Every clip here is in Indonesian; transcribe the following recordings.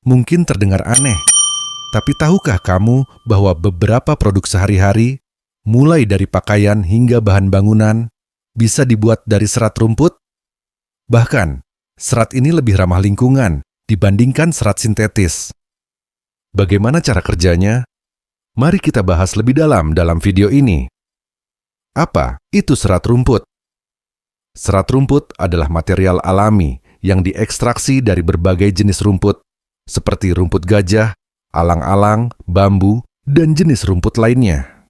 Mungkin terdengar aneh, tapi tahukah kamu bahwa beberapa produk sehari-hari, mulai dari pakaian hingga bahan bangunan, bisa dibuat dari serat rumput? Bahkan, serat ini lebih ramah lingkungan dibandingkan serat sintetis. Bagaimana cara kerjanya? Mari kita bahas lebih dalam video ini. Apa itu serat rumput? Serat rumput adalah material alami yang diekstraksi dari berbagai jenis rumput, seperti rumput gajah, alang-alang, bambu, dan jenis rumput lainnya.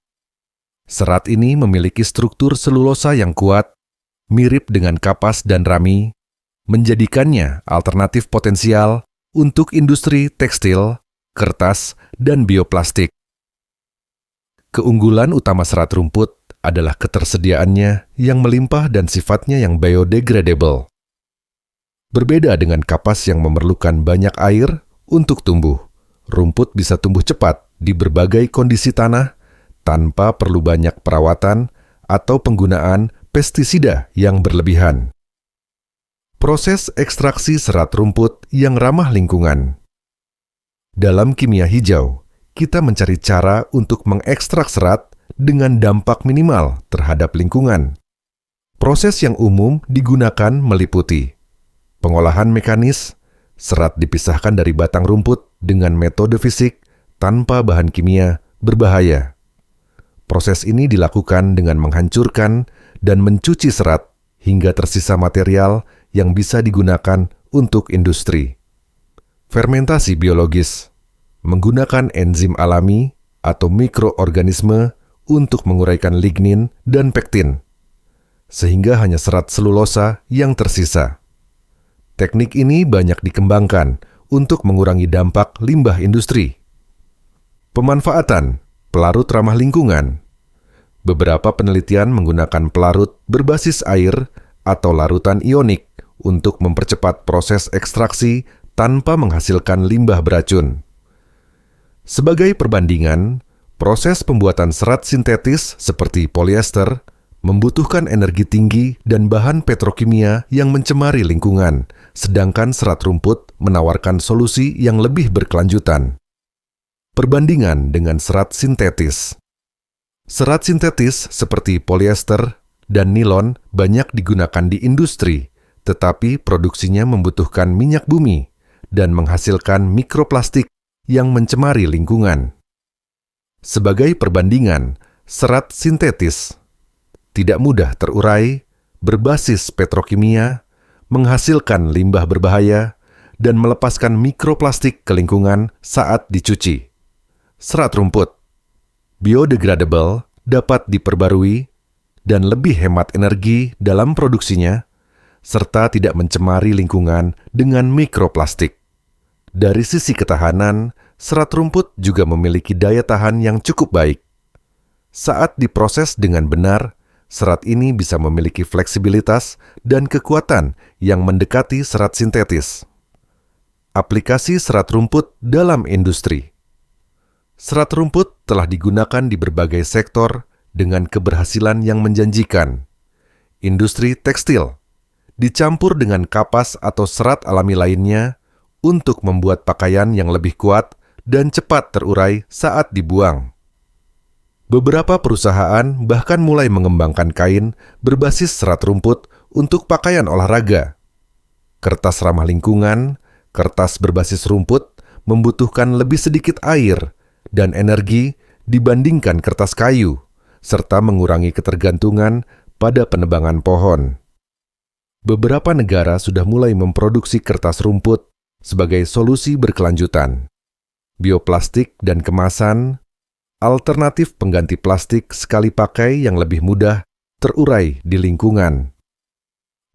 Serat ini memiliki struktur selulosa yang kuat, mirip dengan kapas dan rami, menjadikannya alternatif potensial untuk industri tekstil, kertas, dan bioplastik. Keunggulan utama serat rumput adalah ketersediaannya yang melimpah dan sifatnya yang biodegradable. Berbeda dengan kapas yang memerlukan banyak air untuk tumbuh, rumput bisa tumbuh cepat di berbagai kondisi tanah tanpa perlu banyak perawatan atau penggunaan pestisida yang berlebihan. Proses ekstraksi serat rumput yang ramah lingkungan. Dalam kimia hijau, kita mencari cara untuk mengekstrak serat dengan dampak minimal terhadap lingkungan. Proses yang umum digunakan meliputi pengolahan mekanis, serat dipisahkan dari batang rumput dengan metode fisik tanpa bahan kimia berbahaya. Proses ini dilakukan dengan menghancurkan dan mencuci serat hingga tersisa material yang bisa digunakan untuk industri. Fermentasi biologis menggunakan enzim alami atau mikroorganisme untuk menguraikan lignin dan pektin, sehingga hanya serat selulosa yang tersisa. Teknik ini banyak dikembangkan untuk mengurangi dampak limbah industri. Pemanfaatan pelarut ramah lingkungan. Beberapa penelitian menggunakan pelarut berbasis air atau larutan ionik untuk mempercepat proses ekstraksi tanpa menghasilkan limbah beracun. Sebagai perbandingan, proses pembuatan serat sintetis seperti polyester membutuhkan energi tinggi dan bahan petrokimia yang mencemari lingkungan, sedangkan serat rumput menawarkan solusi yang lebih berkelanjutan. Perbandingan dengan serat sintetis. Serat sintetis seperti polyester dan nilon banyak digunakan di industri, tetapi produksinya membutuhkan minyak bumi dan menghasilkan mikroplastik yang mencemari lingkungan. Sebagai perbandingan, serat sintetis tidak mudah terurai, berbasis petrokimia, menghasilkan limbah berbahaya, dan melepaskan mikroplastik ke lingkungan saat dicuci. Serat rumput biodegradable, dapat diperbarui, dan lebih hemat energi dalam produksinya, serta tidak mencemari lingkungan dengan mikroplastik. Dari sisi ketahanan, serat rumput juga memiliki daya tahan yang cukup baik. Saat diproses dengan benar, serat ini bisa memiliki fleksibilitas dan kekuatan yang mendekati serat sintetis. Aplikasi serat rumput dalam industri. Serat rumput telah digunakan di berbagai sektor dengan keberhasilan yang menjanjikan. Industri tekstil dicampur dengan kapas atau serat alami lainnya untuk membuat pakaian yang lebih kuat dan cepat terurai saat dibuang. Beberapa perusahaan bahkan mulai mengembangkan kain berbasis serat rumput untuk pakaian olahraga. Kertas ramah lingkungan, kertas berbasis rumput membutuhkan lebih sedikit air dan energi dibandingkan kertas kayu, serta mengurangi ketergantungan pada penebangan pohon. Beberapa negara sudah mulai memproduksi kertas rumput sebagai solusi berkelanjutan. Bioplastik dan kemasan, alternatif pengganti plastik sekali pakai yang lebih mudah terurai di lingkungan.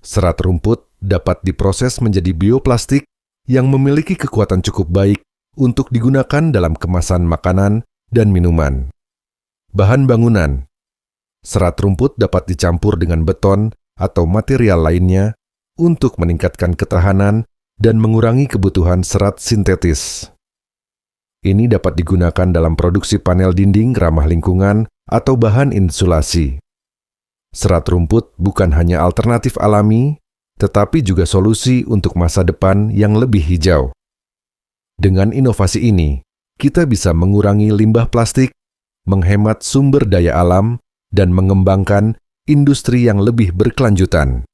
Serat rumput dapat diproses menjadi bioplastik yang memiliki kekuatan cukup baik untuk digunakan dalam kemasan makanan dan minuman. Bahan bangunan. Serat rumput dapat dicampur dengan beton atau material lainnya untuk meningkatkan ketahanan dan mengurangi kebutuhan serat sintetis. Ini dapat digunakan dalam produksi panel dinding ramah lingkungan atau bahan insulasi. Serat rumput bukan hanya alternatif alami, tetapi juga solusi untuk masa depan yang lebih hijau. Dengan inovasi ini, kita bisa mengurangi limbah plastik, menghemat sumber daya alam, dan mengembangkan industri yang lebih berkelanjutan.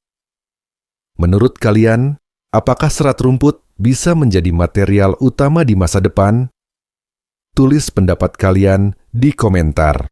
Menurut kalian, apakah serat rumput bisa menjadi material utama di masa depan? Tulis pendapat kalian di komentar.